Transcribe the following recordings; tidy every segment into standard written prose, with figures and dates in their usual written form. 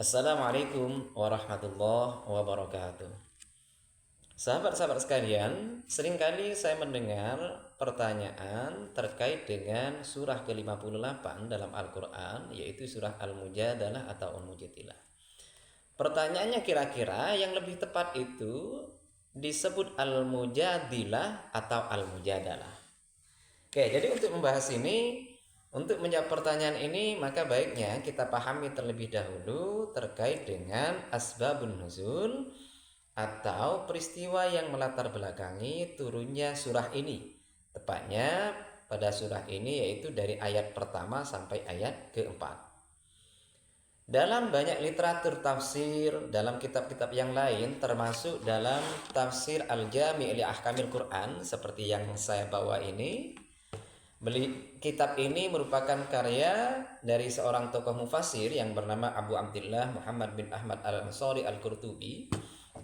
Assalamualaikum warahmatullahi wabarakatuh. Sahabat-sahabat sekalian, seringkali saya mendengar pertanyaan terkait dengan surah ke-58 dalam Al-Quran, yaitu surah Al-Mujadalah atau Al-Mujadilah. Pertanyaannya kira-kira yang lebih tepat itu disebut Al-Mujadilah atau Al-Mujadalah. Oke, jadi untuk membahas ini, untuk menjawab pertanyaan ini, maka baiknya kita pahami terlebih dahulu terkait dengan asbabun nuzul atau peristiwa yang melatar belakangi turunnya surah ini. Tepatnya pada surah ini yaitu dari ayat pertama sampai ayat keempat. Dalam banyak literatur tafsir, dalam kitab-kitab yang lain, termasuk dalam tafsir Al-Jami' li Ahkamil Quran seperti yang saya bawa ini, kitab ini merupakan karya dari seorang tokoh mufasir yang bernama Abu Abdullah Muhammad bin Ahmad Al-Ansari Al-Qurtubi.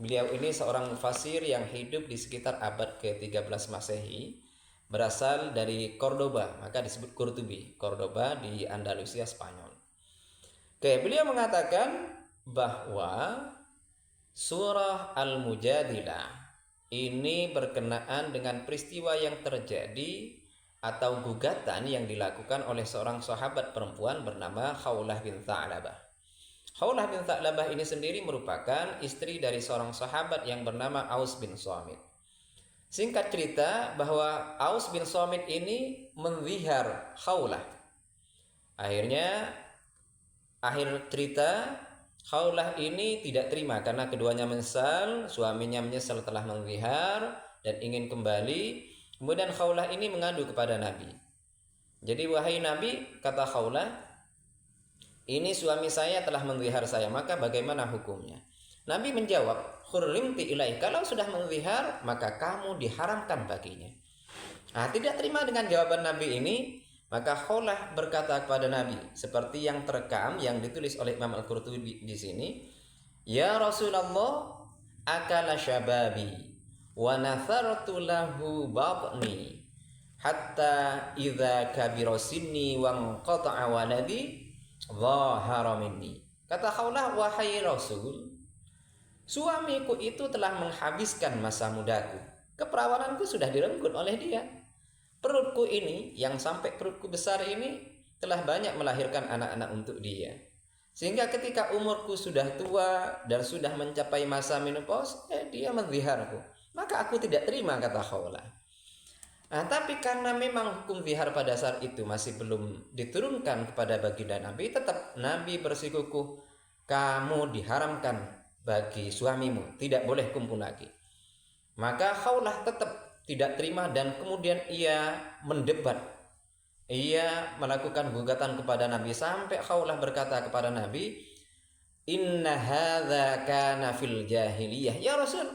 Beliau ini seorang mufasir yang hidup di sekitar abad ke-13 Masehi, berasal dari Cordoba, maka disebut Qurtubi, Cordoba di Andalusia, Spanyol. Oke, beliau mengatakan bahwa surah Al-Mujadilah ini berkenaan dengan peristiwa yang terjadi atau gugatan yang dilakukan oleh seorang sahabat perempuan bernama Khawlah bin Tha'labah. Khawlah bin Tha'labah ini sendiri merupakan istri dari seorang sahabat yang bernama Aus bin Samit. Singkat cerita bahwa Aus bin Samit ini menzihar Khawlah. Akhir cerita, Khawlah ini tidak terima karena keduanya menyesal, suaminya menyesal telah menzihar dan ingin kembali. Kemudian Khawlah ini mengadu kepada Nabi. Jadi wahai Nabi, kata Khawlah, ini suami saya telah menzihar saya, maka bagaimana hukumnya? Nabi menjawab, hurrimti ilaih, kalau sudah menzihar maka kamu diharamkan baginya. Tidak terima dengan jawaban Nabi ini, maka Khawlah berkata kepada Nabi seperti yang terekam yang ditulis oleh Imam Al-Qurtubi di sini, ya Rasulullah, akala syababi wa nathartu lahu batni hatta idza kabira sinni wa qata'a waladi dhahara minni. Kata Khawlah, wahai Rasul, suamiku itu telah menghabiskan masa mudaku, keperawananku sudah direnggut oleh dia. Perutku ini, yang sampai perutku besar ini, telah banyak melahirkan anak-anak untuk dia. Sehingga ketika umurku sudah tua dan sudah mencapai masa menopause, dia menziharku. Maka aku tidak terima, kata Khawlah. Tapi karena memang hukum zihar pada saat itu masih belum diturunkan kepada baginda Nabi, tetap Nabi bersikukuh, kamu diharamkan bagi suamimu, tidak boleh kumpul lagi. Maka Khawlah tetap tidak terima dan kemudian ia mendebat. Ia melakukan gugatan kepada Nabi sampai Khawlah berkata kepada Nabi, inna hadza kana fil jahiliyah. Ya Rasul,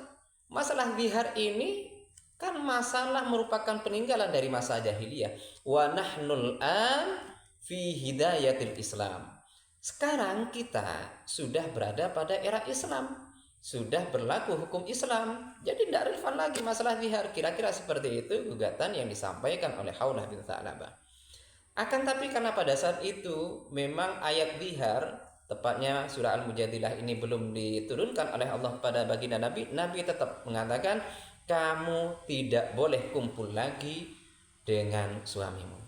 masalah zihar ini kan masalah merupakan peninggalan dari masa jahiliyah. Wa nahnul an fi hidayatil Islam. Sekarang kita sudah berada pada era Islam, sudah berlaku hukum Islam, jadi tidak relevan lagi masalah zihar. Kira-kira seperti itu gugatan yang disampaikan oleh Khawlah bin Tha'labah. Akan tapi karena pada saat itu memang ayat zihar, tepatnya surah Al-Mujadilah ini belum diturunkan oleh Allah pada baginda Nabi, Nabi tetap mengatakan kamu tidak boleh kumpul lagi dengan suamimu.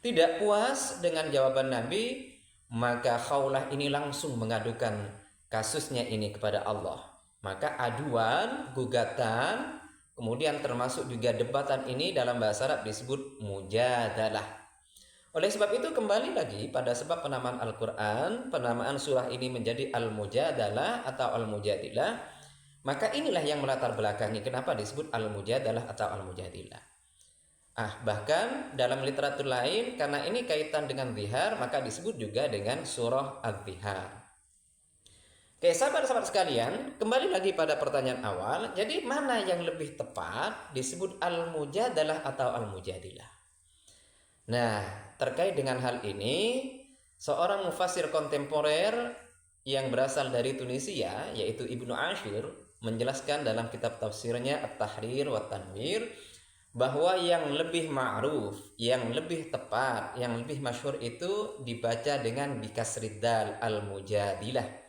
Tidak puas dengan jawaban Nabi, maka Khawlah ini langsung mengadukan kasusnya ini kepada Allah. Maka aduan, gugatan, kemudian termasuk juga debatan ini dalam bahasa Arab disebut mujadalah. Oleh sebab itu kembali lagi pada sebab penamaan Al-Quran, penamaan surah ini menjadi Al-Mujadalah atau Al-Mujadilah, maka inilah yang melatar belakangi kenapa disebut Al-Mujadalah atau Al-Mujadilah. Bahkan dalam literatur lain, karena ini kaitan dengan zihar, maka disebut juga dengan surah Az-Zihar. Oke, sahabat-sahabat sekalian, kembali lagi pada pertanyaan awal. Jadi mana yang lebih tepat disebut Al-Mujadalah atau Al-Mujadilah? Nah, terkait dengan hal ini, seorang mufasir kontemporer yang berasal dari Tunisia, yaitu Ibnu Ashir, menjelaskan dalam kitab tafsirnya At-Tahrir wa Tanwir bahwa yang lebih ma'ruf, yang lebih tepat, yang lebih masyhur itu dibaca dengan bikasrid dal Al-Mujadilah.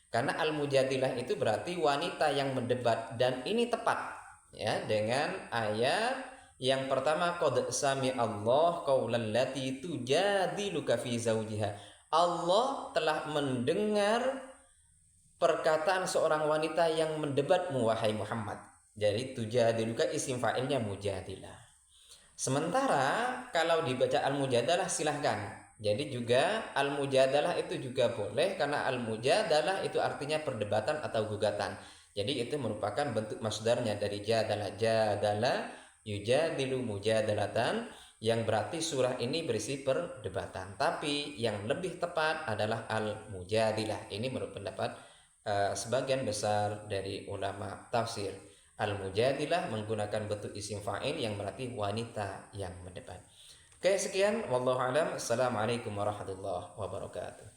Karena al-mujadilah itu berarti wanita yang mendebat, dan ini tepat ya dengan ayat yang pertama, qad sami Allah qaulal lati tujadiluka fi zaujiha. Allah telah mendengar perkataan seorang wanita yang mendebatmu wahai Muhammad. Jadi tujadiluka isim fa'ilnya mujadilah. Sementara kalau dibaca al-mujadalah silahkan. Jadi juga al-mujadalah itu juga boleh, karena al-mujadalah itu artinya perdebatan atau gugatan. Jadi itu merupakan bentuk masdarnya dari jadalah, jadalah yujadilu mujadalatan, yang berarti surah ini berisi perdebatan. Tapi yang lebih tepat adalah al-mujadilah. Ini menurut pendapat sebagian besar dari ulama tafsir. Al-mujadilah menggunakan bentuk isim fa'il yang berarti wanita yang mendebat. Oke, sekian. Wallahu a'lam. Assalamualaikum warahmatullahi wabarakatuh.